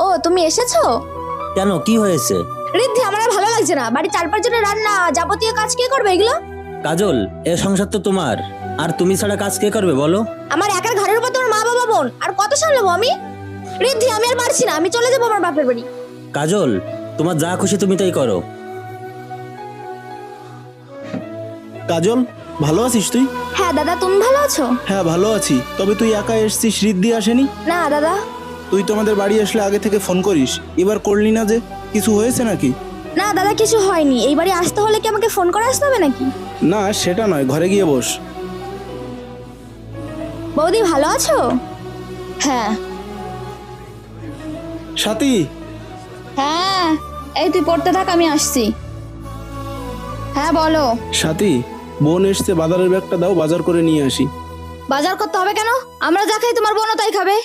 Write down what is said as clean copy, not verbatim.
ও তুমি এসেছো? কেন, কি হয়েছে? ঋদ্ধি, আমার আর ভালো লাগছে না। বাড়ি 4-5 জনের রান্না, যাবতীয় কাজ কে করবে এগুলো? কাজল, এ সংসার তো তোমার, আর তুমি ছাড়া কাজ কে করবে বলো? আমার একার ঘরের উপর তোমার মা বাবা বোন, আর কত সামলাবো আমি? ঋদ্ধি, আমি আর পারছি না, আমি চলে যাবো আমার বাপের বাড়ি। কাজল, তোমার যা খুশি তুমি তাই করো। কাজল, ভালো আছিস তুই? হ্যাঁ দাদা, তুমি ভালো আছো? হ্যাঁ, ভালো আছি। তবে তুই একা এসেছিস, ঋদ্ধি আসেনি? না দাদা। তুই তোমাদের বাড়ি আসলে আগে থেকে ফোন করিস, এবার করলি না যে? কিছু হয়েছে নাকি? না দাদা, কিছু হয়নি। এই বাড়ি আসতে হলে কি আমাকে ফোন করে আসতে হবে নাকি? না, সেটা নয়, ঘরে গিয়ে বস। বৌদি, ভালো আছো? হ্যাঁ। সাথী, হ্যাঁ, এই তুই পড়তে থাক, আমি আসছি। হ্যাঁ বলো। সাথী, বোন এসছে, বাজারের ব্যাগটা দাও, বাজার করে নিয়ে আসি। বাজার করতে হবে কেন? আমরা যা খাই তোমার বোনও তাই খাবে।